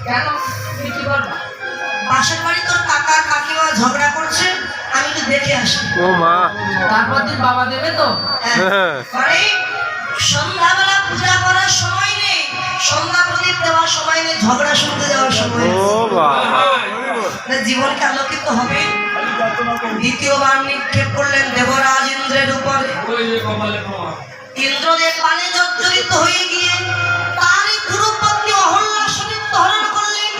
কেন তুমি কি করবা? পাশের বাড়ি তোর কাকা কাকিমা ঝগড়া করছে, আমি একটু দেখে আসি। ও মা, তারপর দিন বাবা দেবে তো? মানে সন্ধ্যাবেলা পূজা করার সময় নেই, সন্ধ্যা প্রদীপ দেওয়ার সময় নেই, ঝগড়া শুনতে যাওয়ার সময় নেই। ও বাবা, জীবনকে আলোকিত হবে। দ্বিতীয়বার নিক্ষেপ করলেন দেবরাজ ইন্দ্রের উপরে। ইন্দ্রদেব পানে জর্জরিত হয়ে গিয়ে তারই গুরুপত্নী অহল্যা সহিত হরণ করলেন।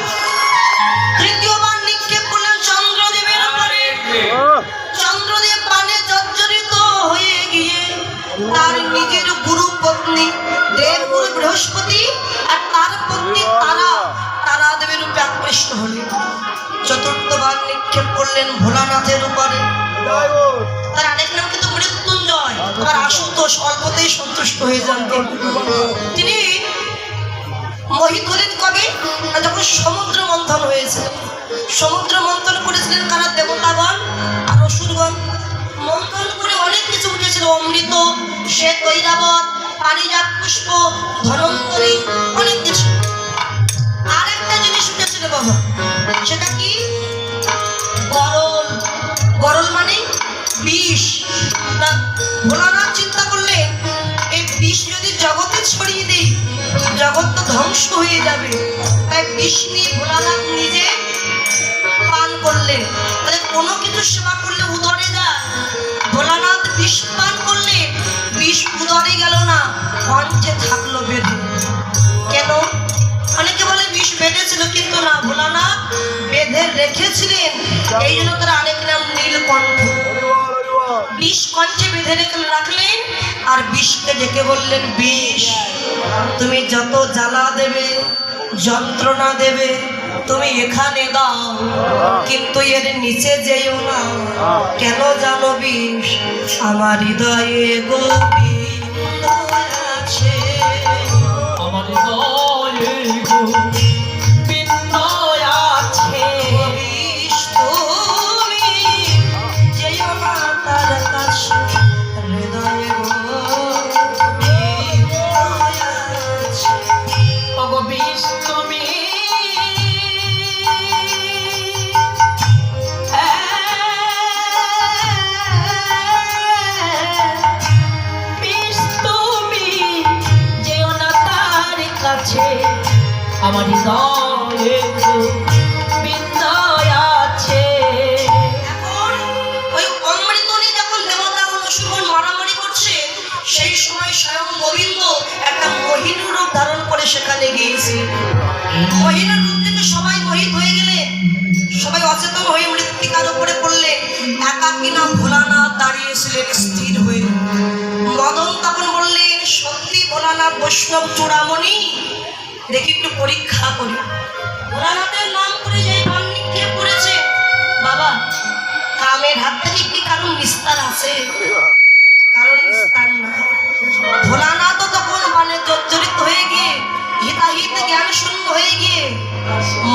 তৃতীয়বার নিক্ষেপ করলেন চন্দ্রদেবের উপরে। চন্দ্রদেব পানে জর্জরিত হয়ে গিয়ে তার নিজের গুরুপত্নী দেবগুরু বৃহস্পতি আর তার পত্নী তারা দেবের রূপে আকৃষ্ট হলেন। চতুর্থবার নিক্ষেপ করলেন ভোলানাথের উপরে। তার আরেক নাম কিন্তু মৃত্যুঞ্জয়, আবার আশুতোষ, অল্পতেই সন্তুষ্ট হয়ে যান। তিনি মোহিত হলেন কবে? যখন সমুদ্র মন্থন হয়েছে। সমুদ্র মন্থন করেছিলেন কারা? দেবতাগণ আর অসুরগণ। মন্থন করে অনেক কিছু উঠেছিল, অমৃত, শ্বেত ঐরাবত, পারিজাত পুষ্প, ধনন্তরী, অনেক কিছু। আর একটা জিনিস উঠেছিল বাবা, সেটা কি? গরল। গরল মানে বিষ। ভোলানাথ চিন্তা করলেন এই বিষ যদি জগতে ছড়িয়ে দিই, জগৎ তো ধ্বংস হয়ে যাবে। তাই বিষ নিয়ে ভোলানাথ নিজে পান করলেন। তাহলে কোনো কিছু সেবা করলে উদরে যায়। ভোলানাথ বিষ পান করলেন, বিষ উদরে গেল না, পঞ্চে থাকলো বেঁধে। কেন? অনেকে বলে বিষ বেঁধেছিল, কিন্তু না, ভোলানাথ বেঁধে রেখেছিলেন। এই জন্য তারা অনেক নাম নীলকণ্ঠ। বিষ কঞ্চে বেঁধে রাখলেন আর বিষকে ডেকে বললেন, বিষ তুমি যত জ্বালা দেবে, যন্ত্রণা দেবে, তুমি এখানে দাও, কিন্তু এর নিচে যেও না। কেন জানো? বিষ আমার হৃদয়ে গভীর আছে, আমার হৃদয়ে গভীর আছে। বিষ তুমি যেও না তার কাছে, হৃদয়ে গভীর আছে। ওগো বিষ তুমি আমার হৃদয়ে বিন্দয় আছে। এখন ওই অমৃতনী যখন দেবতাগণ অসুরগণ মারামারি করছে, সেই সময় স্বয়ং গোবিন্দ একটা মোহিনী রূপ ধারণ করে সেখানে গিয়েছে। মোহিনীর রূপ থেকে সবাই মোহিত হয়ে গেলে, সবাই অচেতন হয়ে মৃত্তিকার উপরে পড়লে, একাকিনা ভোলানাথ দাঁড়িয়েছিলেন স্থির হয়ে। মদন তখন বললেন, সত্যি ভোলানাথ বৈষ্ণব চূড়ামণি, দেখি একটু পরীক্ষা করি। ভোলানাথের নাম করে যে প্রাণ নিক্ষেপ করেছে, বাবা কামের হাত থেকে কি কারণ নিস্তার আছে? কারণ নিস্তার না। ভোলানাথ তখন মানে জর্জরিত হয়ে গিয়ে, হিতাহিত জ্ঞান শূন্য হয়ে গিয়ে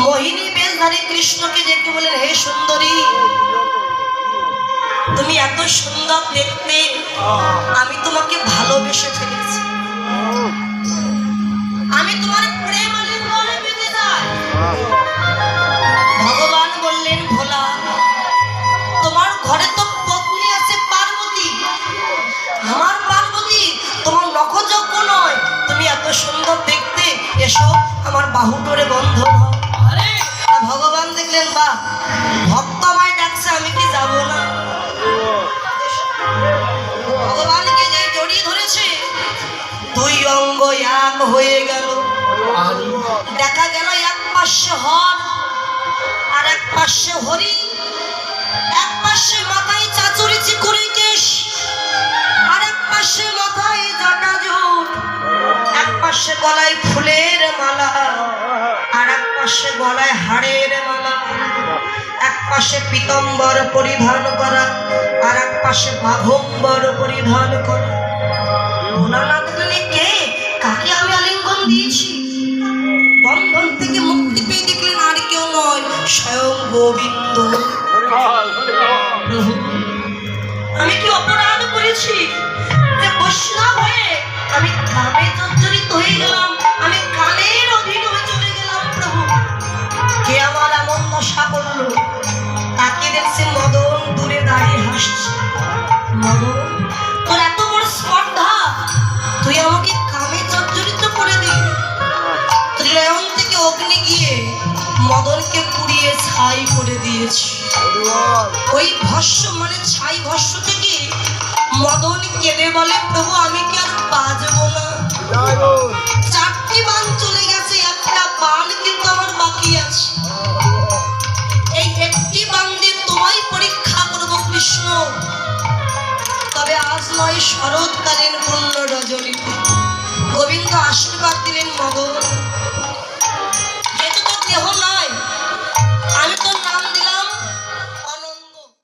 মোহিনী বেশধারী কৃষ্ণকে ডেকে বলেন, হে সুন্দরী, তুমি এত সুন্দর দেখতে, আমি তোমাকে ভালোবেসে ফেলেছি, আমি তোমার প্রেম আলিঙ্গনে পেতে চাই। ভগবান বললেন, ভোলা, তোমার ঘরে তো পত্নী আছে পার্বতী, আমার পার্বতী তোমার নখযোগ্য নয়, তুমি এত সুন্দর দেখতে, এসো আমার বাহু ধরে বন্ধ হও। ভগবান দেখলেন, বা ভক্ত আমায় ডাকছে, আমি কি যাব না? ভগবানকে যে জড়িয়ে ধরেছে, দুই অঙ্গ এক হয়ে গেল। দেখা গেল এক পাশে হর আর এক পাশে হরি, এক পাশে মাথায় চাচুরি চিকুরি কেশ, আর এক পাশে মাথায় জটাজুট, এক পাশে গলায় ফুলের মালা, আর এক পাশে গলায় হাড়ের মালা, এক পাশে পীতম্বর পরিধান করা, আর এক পাশে বাঘম্বর পরিধান করা। ভোলানাথ বললেন, কে, কাকে আমি আলিঙ্গন দিয়েছি? বন্ধন থেকে মুক্তি পেয়ে দেখলেন আর কেউ নয়, স্বয়ং গোবিন্দ। আমি কি অপরাধ করেছি যে বৈষ্ণব হয়ে আমি কামে জর্জরিত হয়ে গেলাম, আমি কামের অধীন হয়ে চলে গেলাম? প্রভু তুই আমাকে কামে জর্জরিত করে দিলি। ত্রিনয়ন থেকে অগ্নি গিয়ে মদনকে পুড়িয়ে ছাই করে দিয়েছি। ওই ভস্য মানে ছাই ভস্য থেকে মদন কেঁদে বলে, প্রভু আমি কি আর বাঁচবো না? 4টি বাণ চলে গেছে, একটা বাণ কিন্তু আমার বাকি আছে। এই একটি বাণ দিয়ে তোমায় পরীক্ষা করবো কৃষ্ণ। তবে আজ নয়, শরৎকালীন পূর্ণ রজনীতে। গোবিন্দ আশীর্বাদ দিলেন, মদন